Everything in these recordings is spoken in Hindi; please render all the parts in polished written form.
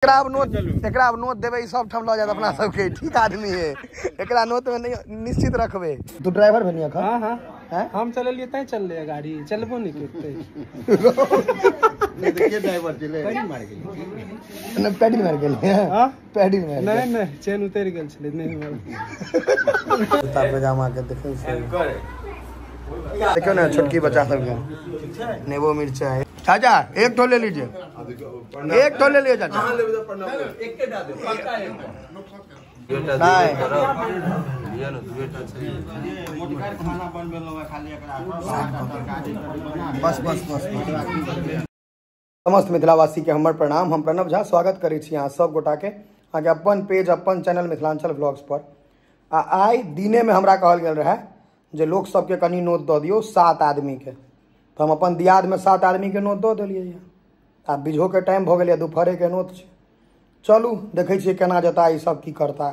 एकरा नोट देवे सब ठाम ल जात अपना सबके ठीक आदमी है। एकरा नोट में नहीं निश्चित रखबे। तू ड्राइवर बनिया खा? हां हां हैं हम चले लिए तय चल ले गाड़ी चलबो नहीं करते। नहीं तो के ड्राइवर चले पैडिल मार गेल न पैडिल मार गेल हां पैडिल मार नहीं नहीं चेन उतर गेल छले नहीं मार कुर्ता पजामा के देखो देखो ना छोटकी बच्चा सब के नेबो मिर्चा चाचा एक ठो ले लीजिए एक ठो ले लिए चाचा एक के डाल दो पक्का है बस बस बस समस्त मिथिलावासी के हमर प्रणाम। हम प्रणव झा स्वागत करै छी अहाँ सब गोटा के अहाँके अपन पेज अपन चैनल मिथिलांचल व्लॉग्स पर। आई दिने में हमरा कहल गेल रहे जे लोक सबके कनी नोट दऽ दियौ 7 आदमी के, तो हम अपन दियाद में 7 आदमी के नोट दऽ देलियै। आ बीझो के टाइम भऽ गेलै, दुपहरे के नोट छै। चलू देखै छियै केना जता ई सब की करता।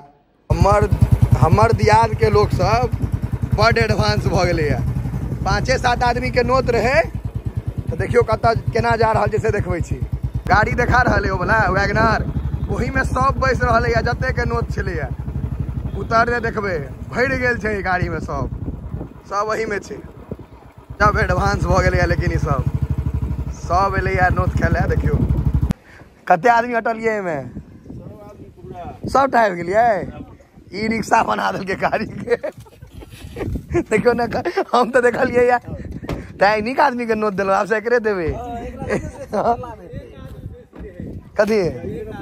हमर दियाद के लोग सब बड़ एडवांस भऽ गेलै है। 5-7 आदमी के नोट रहे तो देखियो कतऽ केना जा रहल छै से देखबै छी। गाड़ी देखा रहल है ओ वाला वैगनर, ओही में सब बैस रहल है जते के नोट छलै है। उतर दे देखबै भरि गेल छै गाड़ी में सब वही में छै। जब एडवांस भऽ गेलै है लेकिन ई सब एलै यार नोट खेले। देखियो कते आदमी हटलियै एहिमे, सबटा आबि गेलियै। ई रिक्शा बना देलकै गाड़ी के। देखियो ना हम तो देखलियै यार तै नीक आदमी के नोट देलो, आब से एकरे देबै कथी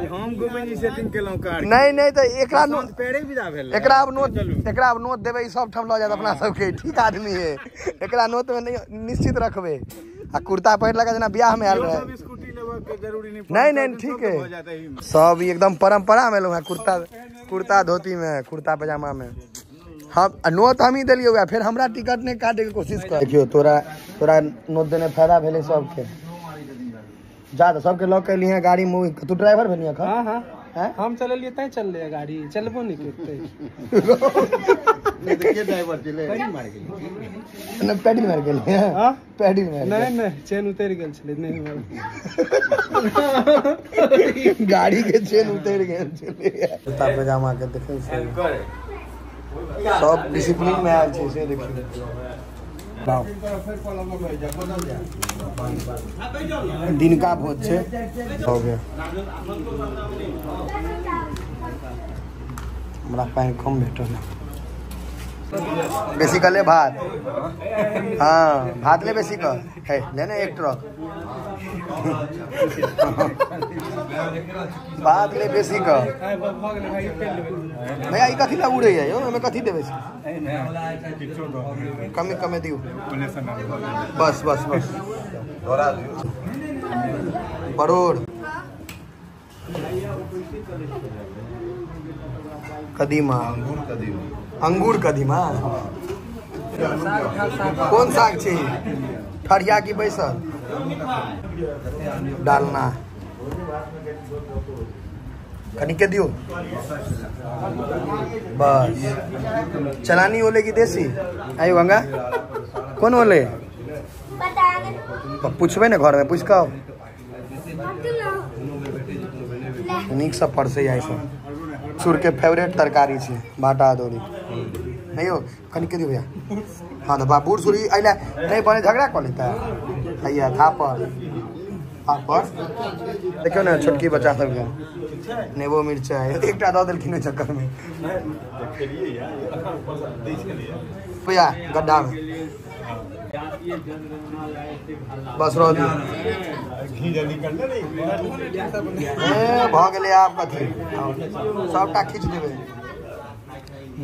हम गोविंद सेटिंग केलौ कार नहीं नहीं तो एकरा नोट पेड़े विदा भेल। एकरा अब नोट देबै सब ठाम ल जात अपना सबके ठीक आदमी है। एकरा नोट में नहीं निश्चित रखबे। आ कुर्ता पहिर लगा जना ब्याह में आयल रहे, स्कूटी लेबा के जरूरी नहीं नहीं ठीक है। सब एकदम परंपरा में लोग कुर्ता धोती में कुर्ता पजामा में हम नोट हम ही दिलियै। फिर हमरा टिकट नहीं काटे के कोशिश कर। देखियो तोरा नोट देने फायदा भेले सबके। जा तो सबके लॉक कर लिए गाड़ी में। तू ड्राइवर बनिया खा? हां हां हम चले लिए तय चल ले गाड़ी चलबो नहीं करते। नहीं तो के ड्राइवर चले पैडिल मार गेल न पैडिल मार गेल हां पैडिल मार नहीं नहीं चेन उतर गेल छले नहीं मार गाड़ी के चेन उतर गेल छले। कुर्ता पजामा के देखो सब डिसिप्लिन में आयल छै से देखियो। दिन का भोज छै हो गया। हमरा पैन कम भेटल बेसी कले भात। हाँ भात ले बेसी कर है लेने एक ट्रक भात ले बेसी कर भैया। ई कथी ला उड़े है यो हमें कथी देबे छै? कमे दियो बस बस बस दोहरा दियो। परोड़ कदीमा अंगूर कदीमा कौन साग छै? ठरिया की बैसल डालना कनी के दियो बस। चलानी ओले की देसी आयो गंगा कौन ओले पूछबे ना घर में पूछ कब नीक से परसे आई सब। सुर के फेवरेट तरकारी छै भाटा अदौरी नहीं हो कनी के दियो भैया। हाँ तो बूढ़ सूरी अइला नहीं बने झगड़ा कर लेता भैया था पर देखियो ना छोटकी बच्चा सब के नेबो मिर्चा एकटा दऽ देलखिन चक्कर में भैया गड्ढा में बस रह दियो भ गेलै। आब कथी सबटा खींच देबै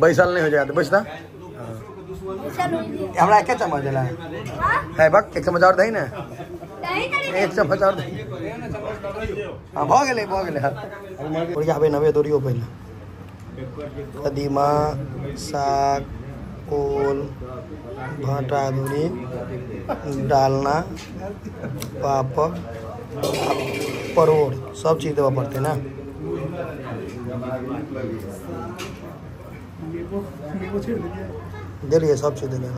बैसल नहीं हो जाए तो बैसता हमरा एक चम्मच देला है बक एक चम्मच और दही ना एक चम्मच और दही। हाँ भ गेलै बढ़िया भाई नवे दौड़ियो पहले कदीमा साग ओल भाटा अदौरी डालना पापड़ परोड़ सब चीज देवा पड़ते ना। दिलिए सब चीज दिलिए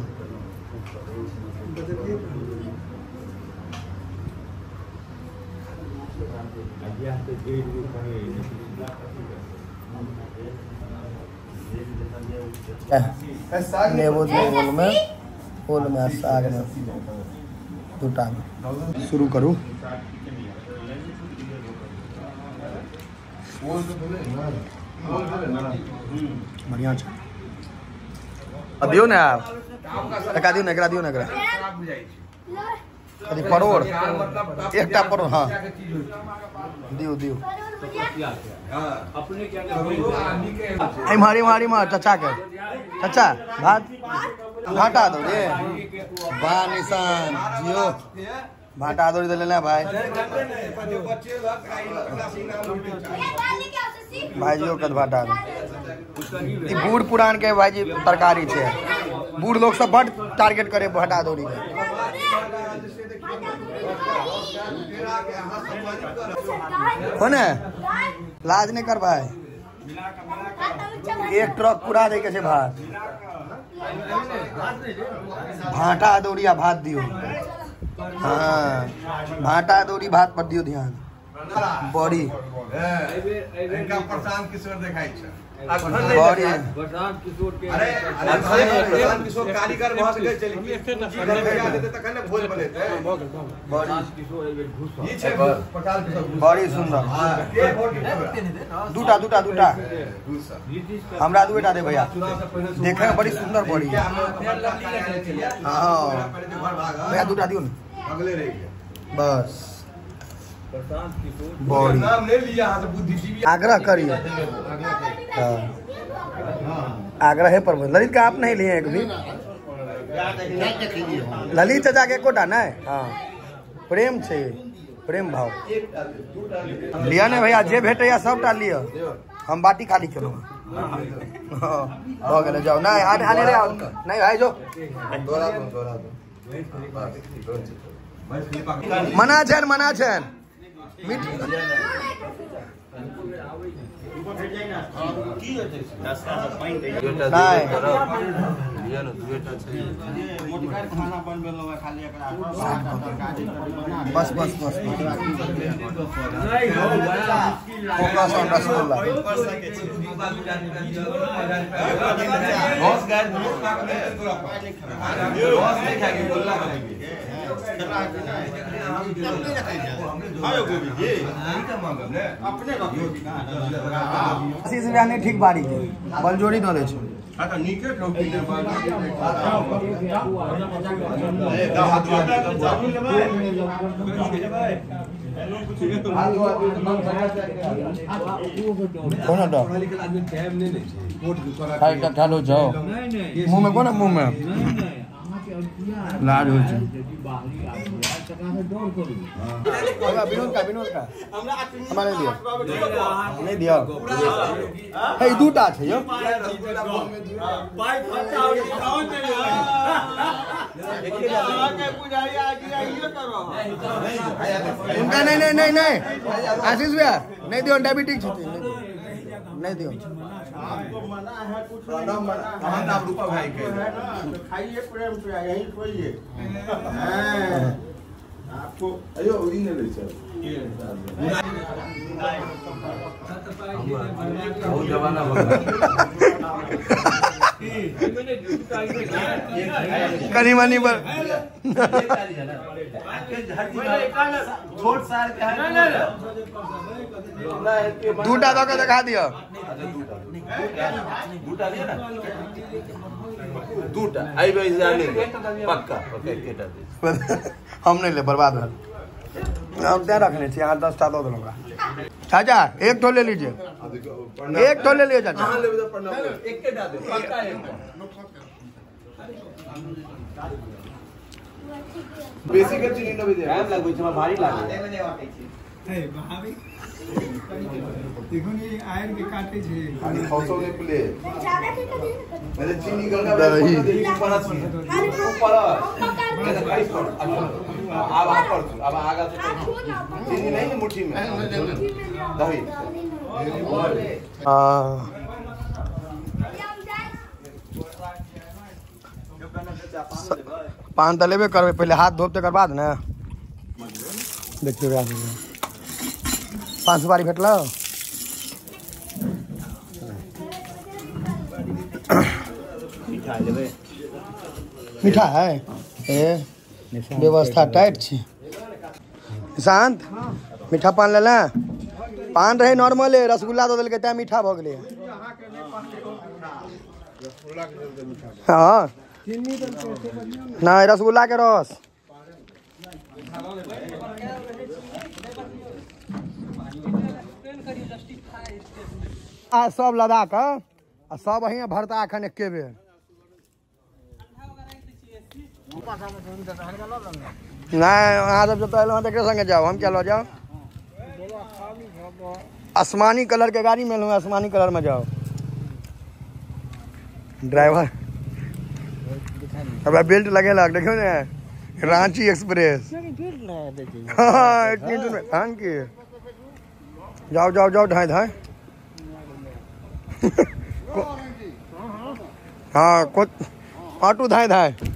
नेबो फूल में साग में दूटा में शुरू करूँ। बढ़िया दियो ना एक दियो ना दियो ना कभी परोड़ एकटा परोड़ हाँ दियो दियो मारी मारी मार चचा के चचा भात भाटा दो रे बा निशान जियो भाटा दो दे लेना भाई भाई जियो कद भाटा दो बूढ़ पुरान के भाई जी तरकारी छे बूढ़ लोग सब बड़ टारगेट करे भाटा दौड़ी के कोने लाज नहीं कर भाई एक ट्रक पूरा दे के छे भात भाटा दौड़िया भात दियो हाँ भाटा दौड़ी भात पर दियो ध्यान बड़ी इनका प्रशांत किशोर देखाई छे बड़ी प्रशांत किशोर के प्रशांत किशोर कारीगर वहां से गए चली भैया देते त कने भोज बनेते बड़ी किशोर ये छे प्रशांत किशोर बड़ी सुंदर दूटा दूटा दूटा हमरा दुटा दे भैया देखे में बड़ी सुंदर बड़ी हां भैया दूटा दियो ना अगले रह गया बस प्रशांत किशोर बड़ी नाम ले लिया हां तो बुद्धिजीवी आग्रह करिए आग्रह पर ललित का आप नहीं लिए एक भी ललित चाचा के कोटा ना हाँ प्रेम छे प्रेम भाव लिया ने भैया जे भेटे या सबटा लियो हम बाटी खाली खेलो हो गए जाओ ना आने रे आओ नहीं भाई जो मना छन बस बस बस फोकस ऑन रसगुल्ला ठीक बारी बलजोड़ी न दे जाओ मुंह में कोना मुंह में लाज हो विनोद का हमारे दियो नहीं दियो है दूटा छे यो उनका नहीं आशीष भैया नहीं दियो डायबिटिक छे नहीं दियो रूपा भाई खाइए प्रेम से यही खोइए आपको अयो इन ले सर बहुत जमाना कनी मनी पर दूटा दो के दिखा दियो दूटा आई भाई जाने पक्का हम नहीं ले बर्बाद है हम क्या रखने चाहिए 10 दो दूंगा चाचा एक ठो ले लीजिए एक ठो ले लियो चाचा एक के डाल दे पक्का एक बेसिक चीज न भी दे टाइम लागबै छै भारी लागै ए भाभी देखो ये आयरन के काटे छे खाली खौसो ने प्ले मैंने चीनी गंगा दही ऊपर अब आगा से चीनी नहीं है मुट्ठी में दही पान तलेबे करबे पहले हाथ धोते कर बाद ना देखियो पान सुपारी भेटल मीठा है ए व्यवस्था टाइट छी शांत मीठा पान ले लें पान रहे नॉर्मले रसगुल्ला दे दिल्कै तैं मीठा भ गेलै हाँ नहीं रसगुल्ला के रस आ सब लदा के आ सब अहीं भरता एखन एके बेर नहीं अहाँ सब जब अयलहुँ तकरे संगे जाओ हम क्या लो जाओ आसमानी कलर के गाड़ी में लूँ आसमानी कलर में जाओ ड्राइवर अब बेल्ट लगेलक देखियो ने रांची एक्सप्रेस हाँ 1 मिनट में धान की जाओ जाओ जाओ ढाई ढाई हाँ ऑटो धाई धाई